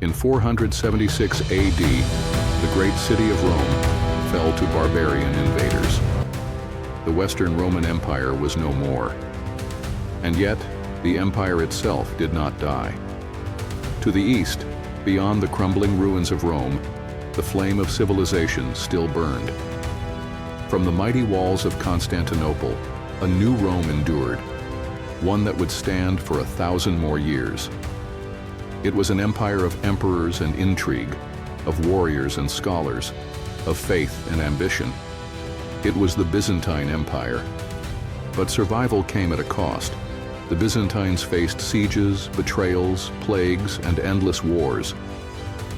In 476 AD, the great city of Rome fell to barbarian invaders. The Western Roman Empire was no more. And yet, the empire itself did not die. To the east, beyond the crumbling ruins of Rome, the flame of civilization still burned. From the mighty walls of Constantinople, a new Rome endured, one that would stand for 1,000 more years. It was an empire of emperors and intrigue, of warriors and scholars, of faith and ambition. It was the Byzantine Empire. But survival came at a cost. The Byzantines faced sieges, betrayals, plagues, and endless wars.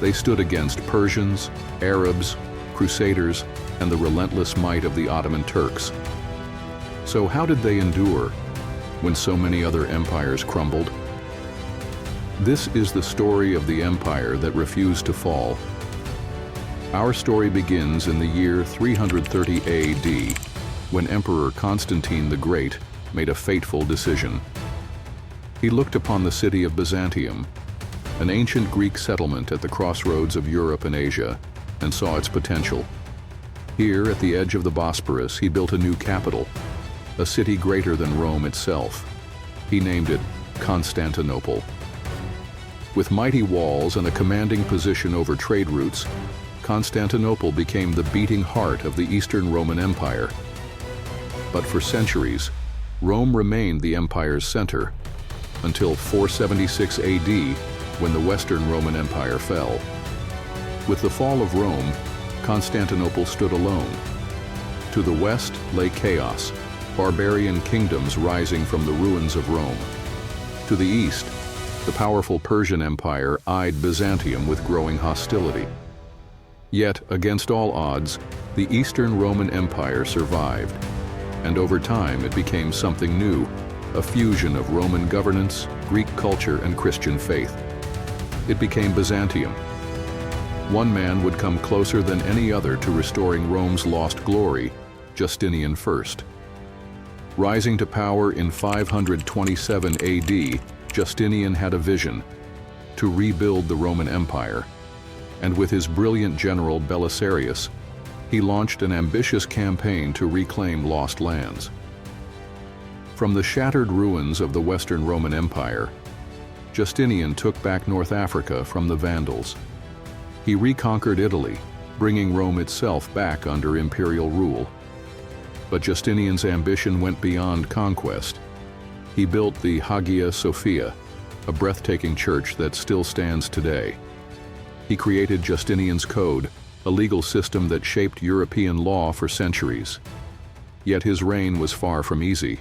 They stood against Persians, Arabs, Crusaders, and the relentless might of the Ottoman Turks. So how did they endure when so many other empires crumbled? This is the story of the empire that refused to fall. Our story begins in the year 330 AD, when Emperor Constantine the Great made a fateful decision. He looked upon the city of Byzantium, an ancient Greek settlement at the crossroads of Europe and Asia, and saw its potential. Here, at the edge of the Bosporus, he built a new capital, a city greater than Rome itself. He named it Constantinople. With mighty walls and a commanding position over trade routes, Constantinople became the beating heart of the Eastern Roman Empire. But for centuries, Rome remained the empire's center, until 476 AD, when the Western Roman Empire fell. With the fall of Rome, Constantinople stood alone. To the west lay chaos, barbarian kingdoms rising from the ruins of Rome. To the east, the powerful Persian Empire eyed Byzantium with growing hostility. Yet, against all odds, the Eastern Roman Empire survived, and over time it became something new, a fusion of Roman governance, Greek culture, and Christian faith. It became Byzantium. One man would come closer than any other to restoring Rome's lost glory, Justinian I. Rising to power in 527 AD, Justinian had a vision: to rebuild the Roman Empire. And with his brilliant general Belisarius, he launched an ambitious campaign to reclaim lost lands. From the shattered ruins of the Western Roman Empire, Justinian took back North Africa from the Vandals. He reconquered Italy, bringing Rome itself back under imperial rule. But Justinian's ambition went beyond conquest. He built the Hagia Sophia, a breathtaking church that still stands today. He created Justinian's Code, a legal system that shaped European law for centuries. Yet his reign was far from easy.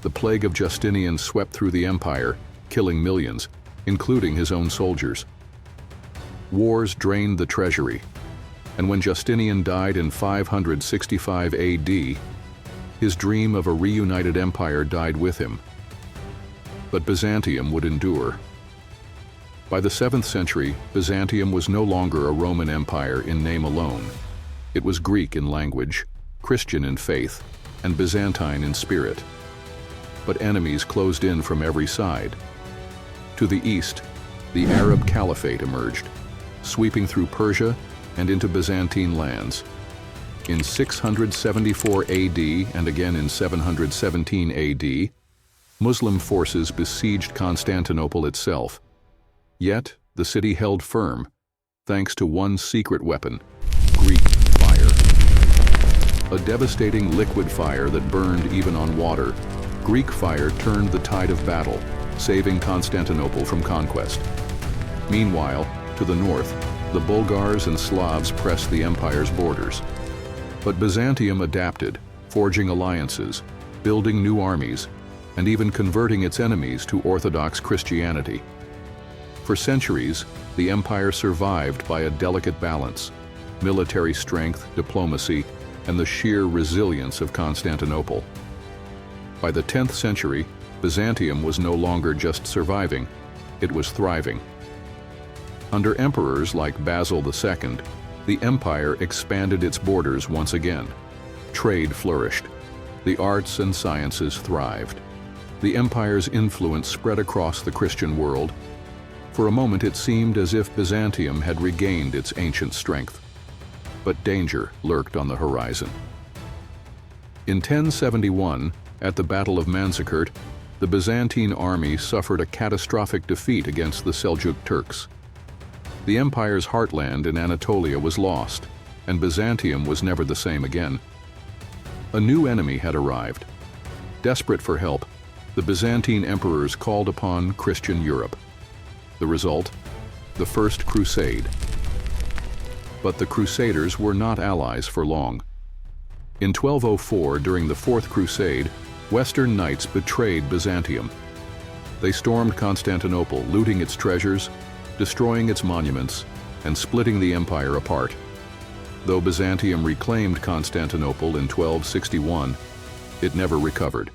The plague of Justinian swept through the empire, killing millions, including his own soldiers. Wars drained the treasury, and when Justinian died in 565 AD, his dream of a reunited empire died with him. But Byzantium would endure. By the 7th century, Byzantium was no longer a Roman empire in name alone. It was Greek in language, Christian in faith, and Byzantine in spirit. But enemies closed in from every side. To the east, the Arab Caliphate emerged, sweeping through Persia and into Byzantine lands. In 674 AD and again in 717 AD, Muslim forces besieged Constantinople itself. Yet, the city held firm, thanks to one secret weapon: Greek fire. A devastating liquid fire that burned even on water, Greek fire turned the tide of battle, saving Constantinople from conquest. Meanwhile, to the north, the Bulgars and Slavs pressed the empire's borders. But Byzantium adapted, forging alliances, building new armies, and even converting its enemies to Orthodox Christianity. For centuries, the empire survived by a delicate balance: military strength, diplomacy, and the sheer resilience of Constantinople. By the 10th century, Byzantium was no longer just surviving, it was thriving. Under emperors like Basil II, the empire expanded its borders once again. Trade flourished. The arts and sciences thrived. The empire's influence spread across the Christian world. For a moment it seemed as if Byzantium had regained its ancient strength. But danger lurked on the horizon. In 1071, at the Battle of Manzikert, the Byzantine army suffered a catastrophic defeat against the Seljuk Turks. The empire's heartland in Anatolia was lost, and Byzantium was never the same again. A new enemy had arrived. Desperate for help, the Byzantine emperors called upon Christian Europe. The result? The First Crusade. But the Crusaders were not allies for long. In 1204, during the Fourth Crusade, Western knights betrayed Byzantium. They stormed Constantinople, looting its treasures, destroying its monuments, and splitting the empire apart. Though Byzantium reclaimed Constantinople in 1261, it never recovered.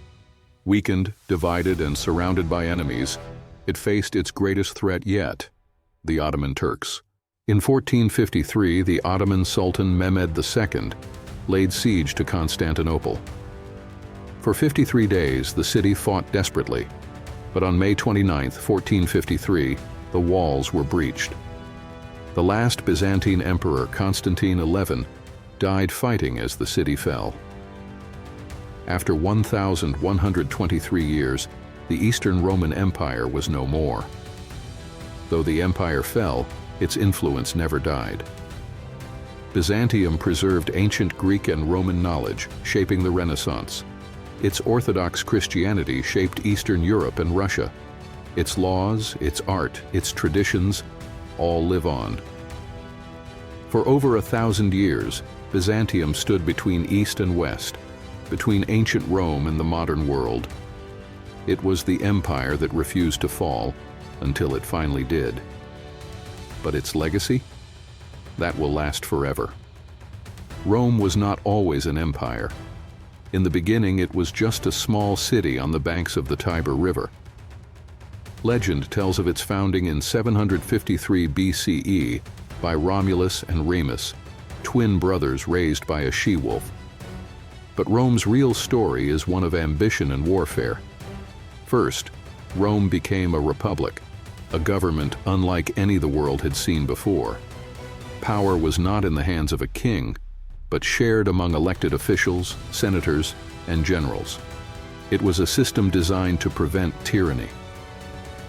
Weakened, divided, and surrounded by enemies, it faced its greatest threat yet, the Ottoman Turks. In 1453, the Ottoman Sultan Mehmed II laid siege to Constantinople. For 53 days, the city fought desperately, but on May 29, 1453, the walls were breached. The last Byzantine emperor, Constantine XI, died fighting as the city fell. After 1,123 years, the Eastern Roman Empire was no more. Though the empire fell, its influence never died. Byzantium preserved ancient Greek and Roman knowledge, shaping the Renaissance. Its Orthodox Christianity shaped Eastern Europe and Russia. Its laws, its art, its traditions, all live on. For over 1,000 years, Byzantium stood between East and West, between ancient Rome and the modern world. It was the empire that refused to fall until it finally did. But its legacy? That will last forever. Rome was not always an empire. In the beginning, it was just a small city on the banks of the Tiber River. Legend tells of its founding in 753 BCE by Romulus and Remus, twin brothers raised by a she-wolf. But Rome's real story is one of ambition and warfare. First, Rome became a republic, a government unlike any the world had seen before. Power was not in the hands of a king, but shared among elected officials, senators, and generals. It was a system designed to prevent tyranny.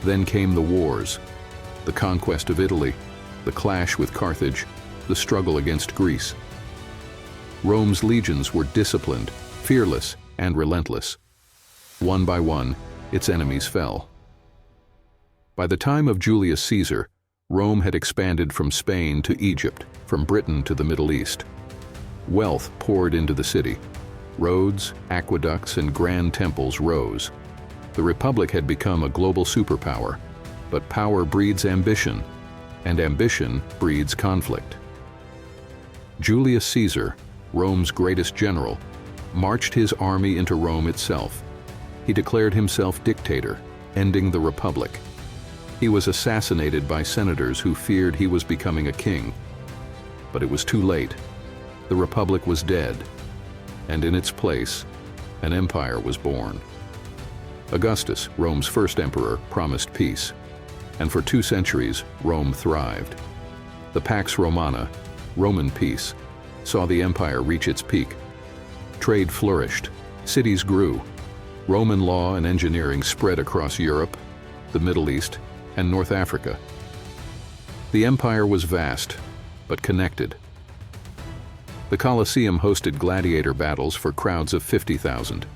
Then came the wars, the conquest of Italy, the clash with Carthage, the struggle against Greece. Rome's legions were disciplined, fearless, and relentless. One by one, its enemies fell. By the time of Julius Caesar, Rome had expanded from Spain to Egypt, from Britain to the Middle East. Wealth poured into the city. Roads, aqueducts, and grand temples rose. The Republic had become a global superpower, but power breeds ambition, and ambition breeds conflict. Julius Caesar, Rome's greatest general, marched his army into Rome itself. He declared himself dictator, ending the Republic. He was assassinated by senators who feared he was becoming a king. But it was too late. The Republic was dead, and in its place, an empire was born. Augustus, Rome's first emperor, promised peace, and for 2 centuries, Rome thrived. The Pax Romana, Roman peace, saw the empire reach its peak. Trade flourished, cities grew, Roman law and engineering spread across Europe, the Middle East, and North Africa. The empire was vast, but connected. The Colosseum hosted gladiator battles for crowds of 50,000.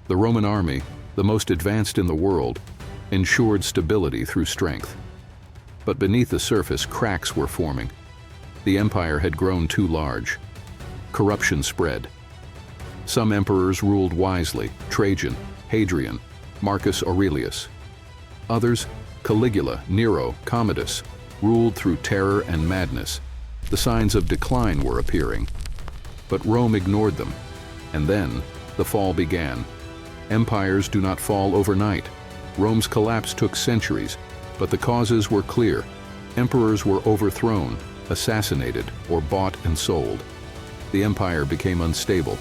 The Roman army, the most advanced in the world, ensured stability through strength. But beneath the surface, cracks were forming. The empire had grown too large. Corruption spread. Some emperors ruled wisely: Trajan, Hadrian, Marcus Aurelius. Others, Caligula, Nero, Commodus, ruled through terror and madness. The signs of decline were appearing. But Rome ignored them. And then, the fall began. Empires do not fall overnight. Rome's collapse took centuries, but the causes were clear. Emperors were overthrown, assassinated, or bought and sold. The empire became unstable.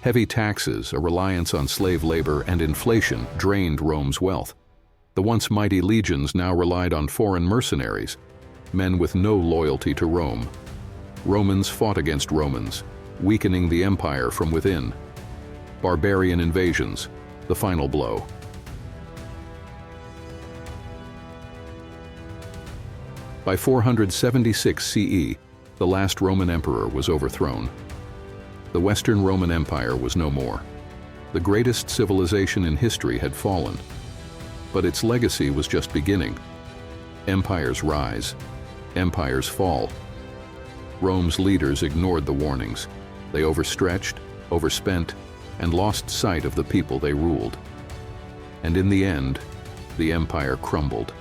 Heavy taxes, a reliance on slave labor, and inflation drained Rome's wealth. The once mighty legions now relied on foreign mercenaries, men with no loyalty to Rome. Romans fought against Romans, weakening the empire from within. Barbarian invasions, the final blow. By 476 CE, the last Roman emperor was overthrown. The Western Roman Empire was no more. The greatest civilization in history had fallen. But its legacy was just beginning. Empires rise. Empires fall. Rome's leaders ignored the warnings. They overstretched, overspent, and lost sight of the people they ruled. And in the end, the empire crumbled.